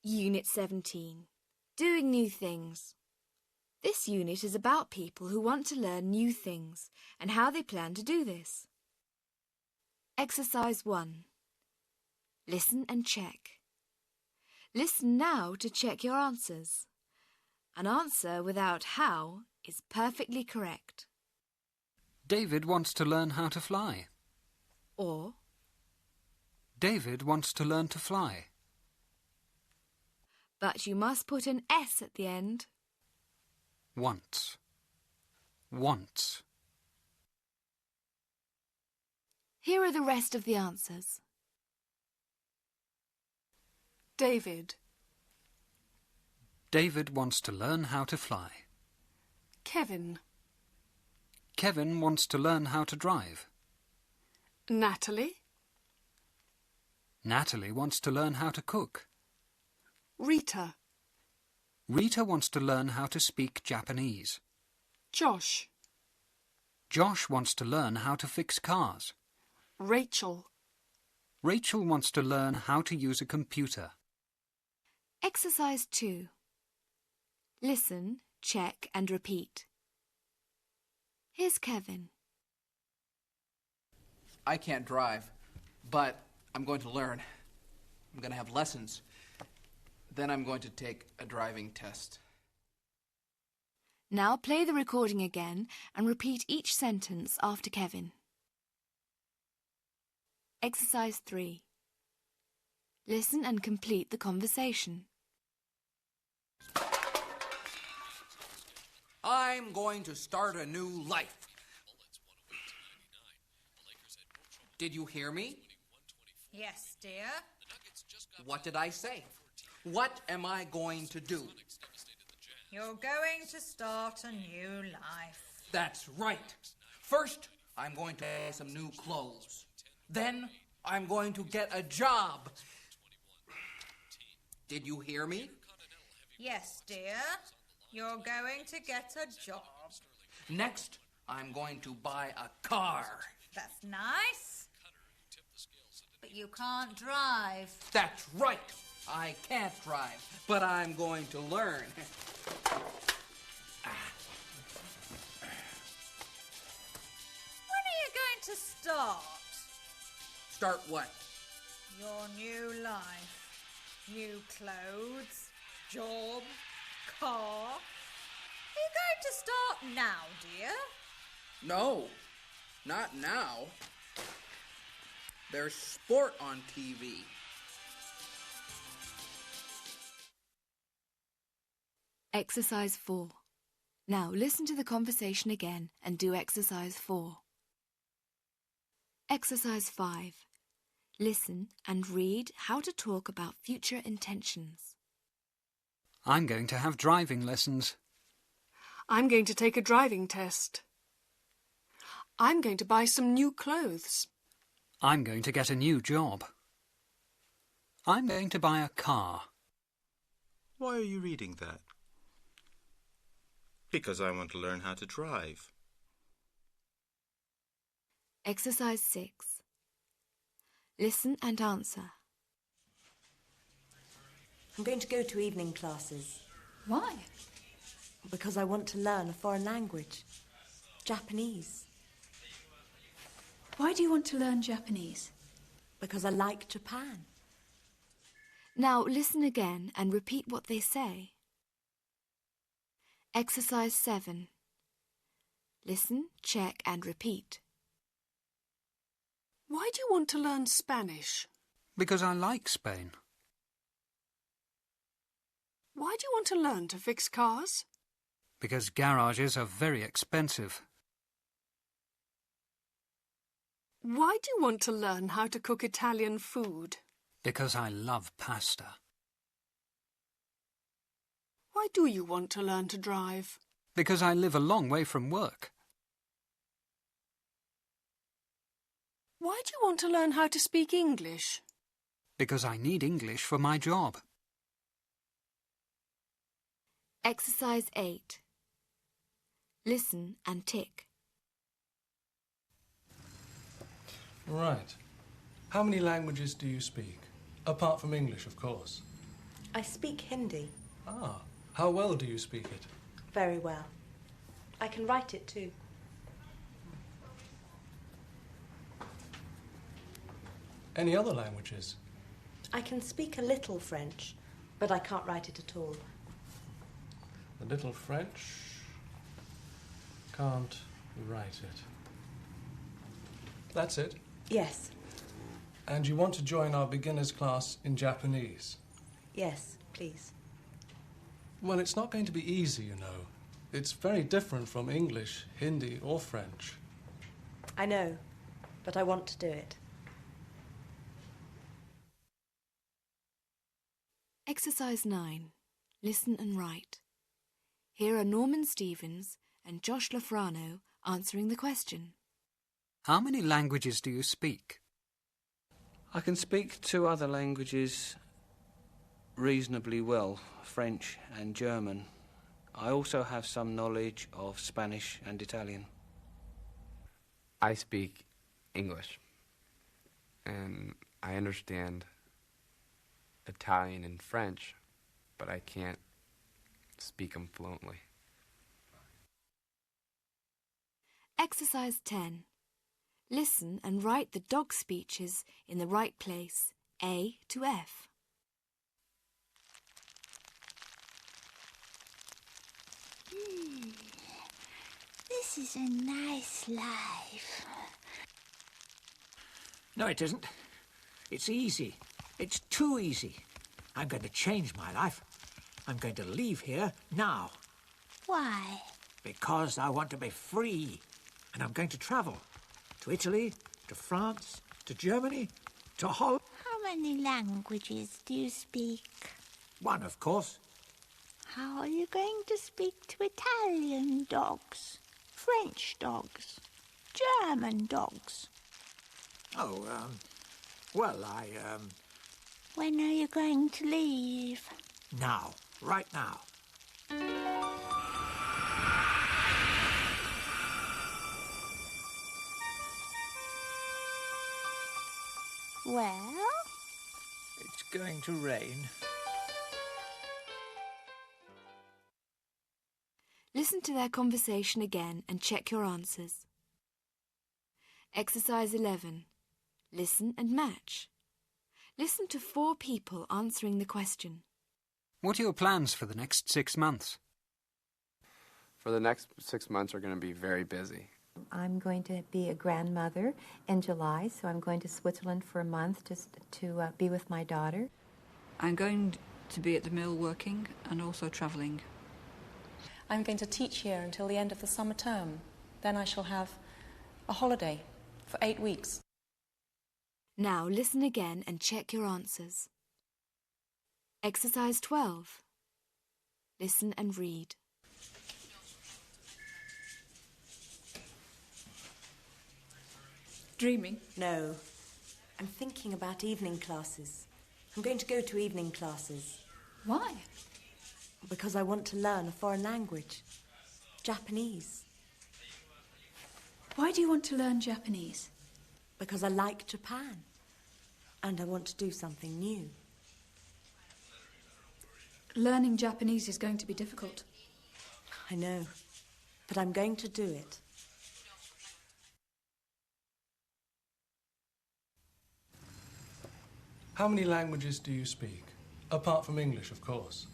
Unit 17. Doing new things. This unit is about people who want to learn new things and how they plan to do this. Exercise 1. Listen and check. Listen now to check your answers. An answer without how is perfectly correct. David wants to learn how to fly. Or, David wants to learn to fly. but you must put an S at the end. Wants. Wants. Here are the rest of the answers. David. David wants to learn how to fly. Kevin. Kevin wants to learn how to drive. Natalie. Natalie wants to learn how to cook. Rita. Rita wants to learn how to speak Japanese. Josh. Josh wants to learn how to fix cars. Rachel. Rachel wants to learn how to use a computer. Exercise 2. Listen, check and repeat. Here's Kevin. I can't drive, but I'm going to learn. I'm going to have lessons. Then I'm going to take a driving test. Now play the recording again and repeat each sentence after Kevin. Exercise 3. Listen and complete the conversation. I'm going to start a new life. Did you hear me? Yes, dear. What did I say? What am I going to do? You're going to start a new life. That's right. First, I'm going to buy some new clothes. Then, I'm going to get a job. Did you hear me? Yes, dear. You're going to get a job. Next, I'm going to buy a car. That's nice. But you can't drive. That's right. I can't drive, but I'm going to learn. When are you going to start? Start what? Your new life. New clothes, job, car. Are you going to start now, dear? No, not now. There's sport on TV. Exercise 4. Now listen to the conversation again and do exercise 4. Exercise 5. Listen and read how to talk about future intentions. I'm going to have driving lessons. I'm going to take a driving test. I'm going to buy some new clothes. I'm going to get a new job. I'm going to buy a car. Why are you reading that? Because I want to learn how to drive. Exercise 6. Listen and answer. I'm going to go to evening classes. Why? Because I want to learn a foreign language. Japanese. Why do you want to learn Japanese? Because I like Japan. Now listen again and repeat what they say. Exercise 7. Listen, check and repeat. Why do you want to learn Spanish? Because I like Spain. Why do you want to learn to fix cars? Because garages are very expensive. Why do you want to learn how to cook Italian food? Because I love pasta. Why do you want to learn to drive? Because I live a long way from work. Why do you want to learn how to speak English? Because I need English for my job. Exercise 8. Listen and tick. Right. How many languages do you speak? Apart from English, of course. I speak Hindi. Ah, how well do you speak it? Very well. I can write it too. Any other languages? I can speak a little French, but I can't write it at all. A little French. Can't write it. That's it? Yes. And you want to join our beginners class in Japanese? Yes, please. Well, it's not going to be easy, you know. It's very different from English, Hindi, or French. I know, but I want to do it. Exercise 9. Listen and write. Here are Norman Stevens and Josh Lafrano answering the question. How many languages do you speak? I can speak 2 other languages reasonably well, French and German. I also have some knowledge of Spanish and Italian. I speak English, and I understand Italian and French, but I can't speak them fluently. Exercise 10. Listen and write the dog speeches in the right place, A to F. This is a nice life. No, it isn't. It's easy. It's too easy. I'm going to change my life. I'm going to leave here now. Why? Because I want to be free. And I'm going to travel. To Italy, to France, to Germany, to Holland. How many languages do you speak? 1, of course. How are you going to speak to Italian dogs, French dogs, German dogs? Oh, well, When are you going to leave? Now, right now. Well? It's going to rain. Listen to their conversation again and check your answers. Exercise 11. Listen and match. Listen to 4 people answering the question. What are your plans for the next 6 months? For the next 6 months are going to be very busy. I'm going to be a grandmother in July, so I'm going to Switzerland for a month just to be with my daughter. I'm going to be at the mill working and also travelling. I'm going to teach here until the end of the summer term. Then I shall have a holiday for 8 weeks. Now listen again and check your answers. Exercise 12. Listen and read. Dreaming? No. I'm thinking about evening classes. I'm going to go to evening classes. Why? Because I want to learn a foreign language. Japanese. Why do you want to learn Japanese? Because I like Japan. And I want to do something new. Learning Japanese is going to be difficult. I know. But I'm going to do it. How many languages do you speak? Apart from English, of course.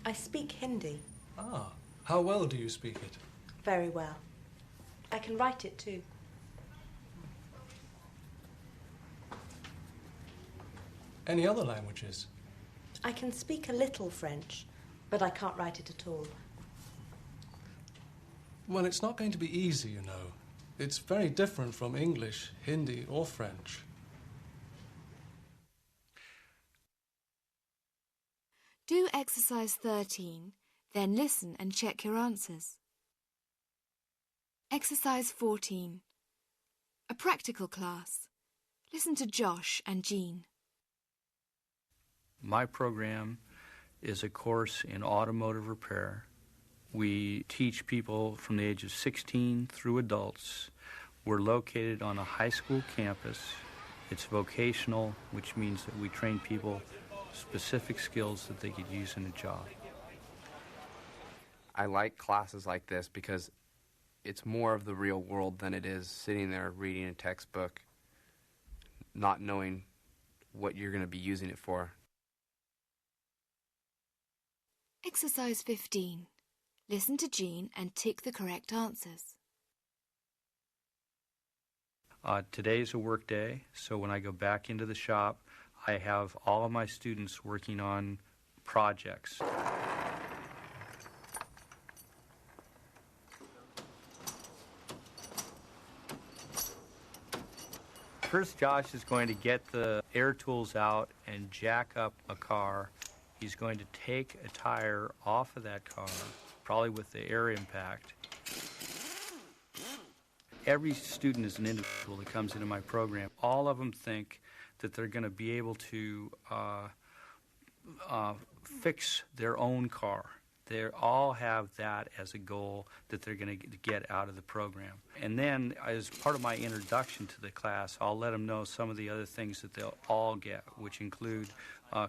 I speak Hindi. Ah, how well do you speak it? Very well. I can write it too. Any other languages? I can speak a little French, but I can't write it at all. Well, it's not going to be easy, you know. It's very different from English, Hindi, or French. Do exercise 13, then listen and check your answers. Exercise 14. A practical class. Listen to Josh and Jean. My program is a course in automotive repair. We teach people from the age of 16 through adults. We're located on a high school campus. It's vocational, which means that we train people specific skills that they could use in a job. I like classes like this because it's more of the real world than it is sitting there reading a textbook, not knowing what you're going to be using it for. Exercise 15. Listen to Jean and tick the correct answers. Today's a work day, so when I go back into the shop, I have all of my students working on projects. First, Josh is going to get the air tools out and jack up a car. He's going to take a tire off of that car, probably with the air impact. Every student is an individual that comes into my program. All of them think that they're going to be able to fix their own car. They all have that as a goal that they're going to get out of the program. And then, as part of my introduction to the class, I'll let them know some of the other things that they'll all get, which include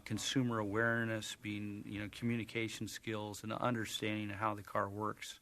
consumer awareness, being, communication skills, and understanding of how the car works.